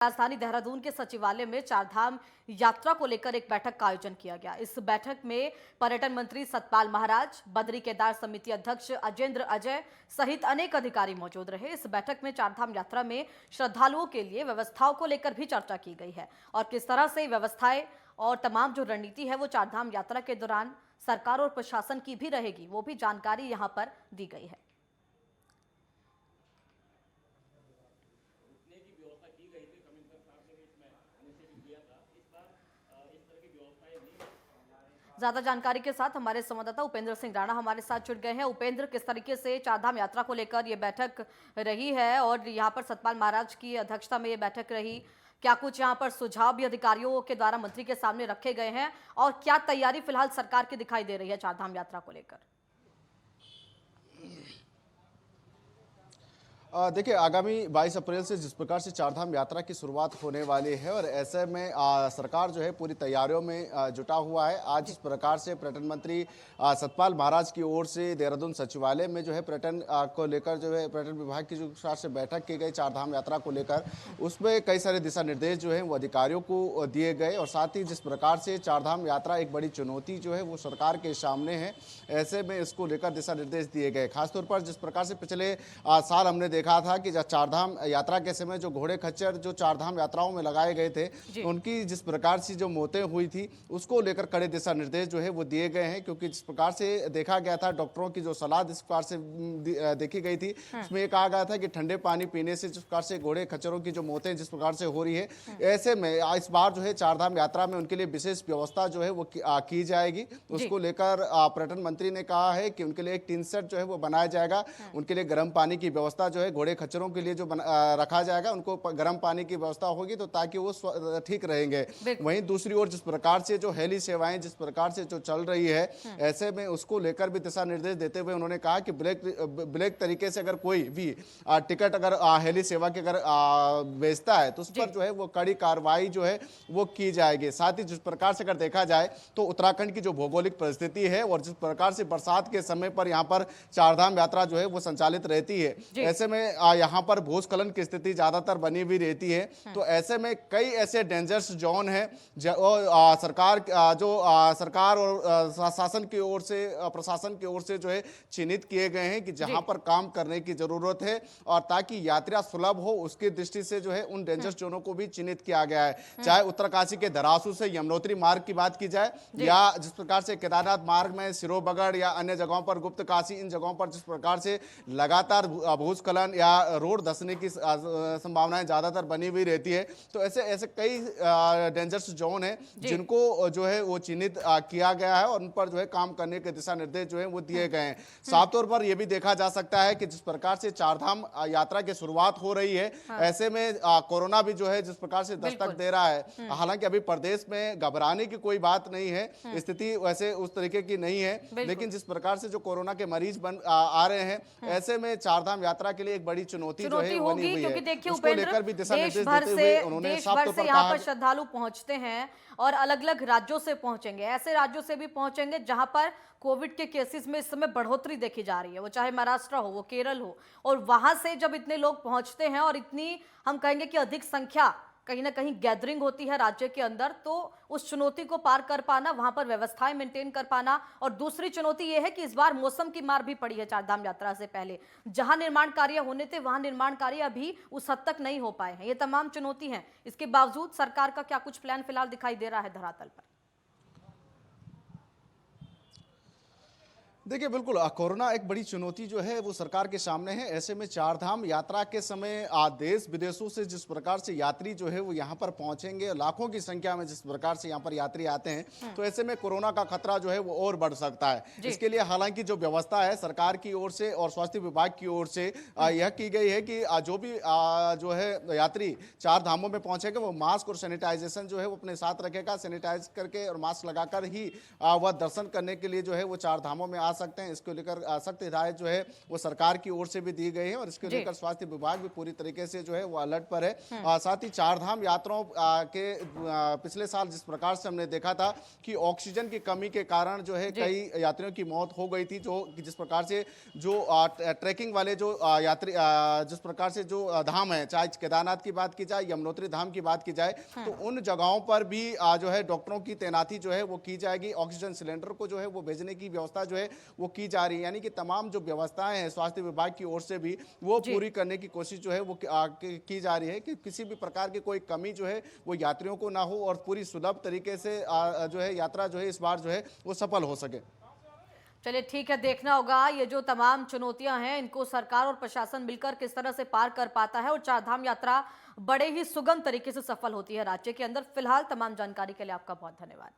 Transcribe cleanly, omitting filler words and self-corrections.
राजधानी देहरादून के सचिवालय में चारधाम यात्रा को लेकर एक बैठक का आयोजन किया गया। इस बैठक में पर्यटन मंत्री सतपाल महाराज, बद्री केदार समिति अध्यक्ष अजेंद्र अजय सहित अनेक अधिकारी मौजूद रहे। इस बैठक में चारधाम यात्रा में श्रद्धालुओं के लिए व्यवस्थाओं को लेकर भी चर्चा की गई है और किस तरह से व्यवस्थाएं और तमाम जो रणनीति है वो चारधाम यात्रा के दौरान सरकार और प्रशासन की भी रहेगी, वो भी जानकारी यहाँ पर दी गई है। ज्यादा जानकारी के साथ हमारे संवाददाता उपेंद्र सिंह राणा हमारे साथ जुड़ गए हैं। उपेंद्र, किस तरीके से चारधाम यात्रा को लेकर ये बैठक रही है और यहाँ पर सतपाल महाराज की अध्यक्षता में ये बैठक रही, क्या कुछ यहाँ पर सुझाव भी अधिकारियों के द्वारा मंत्री के सामने रखे गए हैं और क्या तैयारी फिलहाल सरकार की दिखाई दे रही है चारधाम यात्रा को लेकर? देखिए, आगामी 22 अप्रैल से जिस प्रकार से चारधाम यात्रा की शुरुआत होने वाली है और ऐसे में सरकार जो है पूरी तैयारियों में जुटा हुआ है। आज जिस प्रकार से पर्यटन मंत्री सतपाल महाराज की ओर से देहरादून सचिवालय में जो है पर्यटन को लेकर जो है पर्यटन विभाग की जो प्रकार से बैठक की गई चारधाम यात्रा को लेकर, उसमें कई सारे दिशा निर्देश जो है वो अधिकारियों को दिए गए और साथ ही जिस प्रकार से चारधाम यात्रा एक बड़ी चुनौती जो है वो सरकार के सामने है, ऐसे में इसको लेकर दिशा निर्देश दिए गए। खासतौर पर जिस प्रकार से पिछले साल हमने देखा था कि चारधाम यात्रा के समय जो घोड़े खच्चर जो चारधाम यात्राओं में लगाए गए थे, उनकी जिस प्रकार से जो मौतें हुई थी उसको लेकर कड़े दिशा निर्देश जो है वो दिए गए हैं। क्योंकि जिस प्रकार से देखा गया था, डॉक्टरों की जो सलाह जिस प्रकार से देखी गई थी, उसमें ये कहा गया था कि ठंडे पानी पीने से जिस प्रकार से घोड़े खच्चरों की जो मौतें जिस प्रकार से हो रही है, ऐसे में इस बार जो है चारधाम यात्रा में उनके लिए विशेष व्यवस्था जो है वो की जाएगी। उसको लेकर पर्यटन मंत्री ने कहा है कि उनके लिए एक टीन सेट जो है वो बनाया जाएगा, उनके लिए गर्म पानी की व्यवस्था जो है घोड़े खच्चरों के लिए जो रखा जाएगा, उनको गर्म पानी की व्यवस्था होगी तो ताकि वो ठीक रहेंगे। वहीं दूसरी ओर जिस प्रकार से जो हेली सेवाएं जिस प्रकार से जो चल रही है, ऐसे में उसको लेकर भी दिशा निर्देश देते हुए उन्होंने कहा कि ब्लैक तरीके से अगर कोई भी टिकट अगर हेली सेवा के अगर बेचता है तो उस पर जो है वो कड़ी कार्रवाई जो है वो की जाएगी। साथ ही जिस प्रकार से अगर देखा जाए तो उत्तराखंड की जो भौगोलिक परिस्थिति है और जिस प्रकार से बरसात के समय पर यहाँ पर चारधाम यात्रा जो है वो संचालित रहती है, ऐसे में यहाँ पर भूस्खलन की स्थिति ज्यादातर बनी हुई रहती है। तो ऐसे में कई ऐसे डेंजरस जोन है सरकार और शासन की ओर से प्रशासन की ओर से जो है चिन्हित किए गए हैं कि जहां पर काम करने की जरूरत है और ताकि यात्रा सुलभ हो, उसकी दृष्टि से जो है उन डेंजरस जोनों को भी चिन्हित किया गया है। चाहे उत्तरकाशी के धरासू से यमुनोत्री मार्ग की बात की जाए या जिस प्रकार से केदारनाथ मार्ग में सिरोबगढ़ या अन्य जगहों पर गुप्त काशी, इन जगहों पर जिस प्रकार से लगातार भूस्खलन या रोड धंसने की संभावनाएं ज्यादातर बनी हुई रहती है। तो ऐसे ऐसे कई डेंजरस जोन है जिनको जो है वो चिन्हित किया गया है और उन पर जो है काम करने के दिशा निर्देश जो है वो दिए गए हैं। साफ तौर पर यह भी देखा जा सकता है कि जिस प्रकार से चारधाम यात्रा की शुरुआत हो रही है, ऐसे में कोरोना भी जो है जिस प्रकार से दस्तक दे रहा है। हालांकि अभी प्रदेश में घबराने की कोई बात नहीं है, स्थिति वैसे उस तरीके की नहीं है, लेकिन जिस प्रकार से जो कोरोना के मरीज आ रहे हैं, ऐसे में चारधाम यात्रा के लिए एक बड़ी चुनौती जो है होगी। क्योंकि देखिए उपेंद्र, देश भर से यहाँ पर श्रद्धालु पहुंचते हैं और अलग अलग राज्यों से पहुंचेंगे, ऐसे राज्यों से भी पहुंचेंगे जहां पर कोविड के केसेस में इस समय बढ़ोतरी देखी जा रही है, वो चाहे महाराष्ट्र हो, वो केरल हो, और वहां से जब इतने लोग पहुंचते हैं और इतनी हम कहेंगे कि अधिक संख्या कहीं ना कहीं गैदरिंग होती है राज्य के अंदर, तो उस चुनौती को पार कर पाना, वहां पर व्यवस्थाएं मेंटेन कर पाना, और दूसरी चुनौती यह है कि इस बार मौसम की मार भी पड़ी है चारधाम यात्रा से पहले। जहां निर्माण कार्य होने थे वहां निर्माण कार्य अभी उस हद तक नहीं हो पाए हैं। ये तमाम चुनौती हैं, इसके बावजूद सरकार का क्या कुछ प्लान फिलहाल दिखाई दे रहा है धरातल पर? देखिए, बिल्कुल कोरोना एक बड़ी चुनौती जो है वो सरकार के सामने है। ऐसे में चारधाम यात्रा के समय देश विदेशों से जिस प्रकार से यात्री जो है वो यहाँ पर पहुंचेंगे, लाखों की संख्या में जिस प्रकार से यहाँ पर यात्री आते हैं, तो ऐसे में कोरोना का खतरा जो है वो और बढ़ सकता है। इसके लिए हालांकि जो व्यवस्था है सरकार की ओर से और स्वास्थ्य विभाग की ओर से यह की गई है कि जो भी जो है यात्री चार धामों में पहुंचेगा वो मास्क और सैनिटाइजेशन जो है वो अपने साथ रखेगा, सैनिटाइज करके और मास्क लगाकर ही वह दर्शन करने के लिए जो है वो चार धामों में आ सकते हैं। इसको लेकर सख्त हिदायत जो है वो सरकार की ओर से भी दी गई है और इसको जी। लेकर स्वास्थ्य विभाग भी पूरी तरीके से जो है वो अलर्ट पर है। साथ ही चारधाम यात्राओं के पिछले साल जिस प्रकार से हमने देखा था कि ऑक्सीजन की कमी के कारण जो है जी। कई यात्रियों की मौत हो गई थी, जो जिस प्रकार से जो ट्रैकिंग वाले जो यात्री जिस प्रकार से जो धाम है, चाहे केदारनाथ की बात की जाए, यमुनोत्री धाम की बात की जाए, तो उन जगहों पर भी जो है डॉक्टरों की तैनाती जो है वो की जाएगी। ऑक्सीजन सिलेंडर को जो है वो भेजने की व्यवस्था जो है वो की जा रही है। यानी कि तमाम जो व्यवस्थाएं हैं स्वास्थ्य विभाग की ओर से भी वो जी। पूरी करने की कोशिश जो है वो की जा रही है कि किसी भी प्रकार की कोई कमी जो है वो यात्रियों को ना हो और पूरी सुलभ तरीके से जो है यात्रा जो है इस बार जो है वो सफल हो सके। चलिए ठीक है, देखना होगा ये जो तमाम चुनौतियां हैं इनको सरकार और प्रशासन मिलकर किस तरह से पार कर पाता है और चारधाम यात्रा बड़े ही सुगम तरीके से सफल होती है राज्य के अंदर। फिलहाल तमाम जानकारी के लिए आपका बहुत धन्यवाद।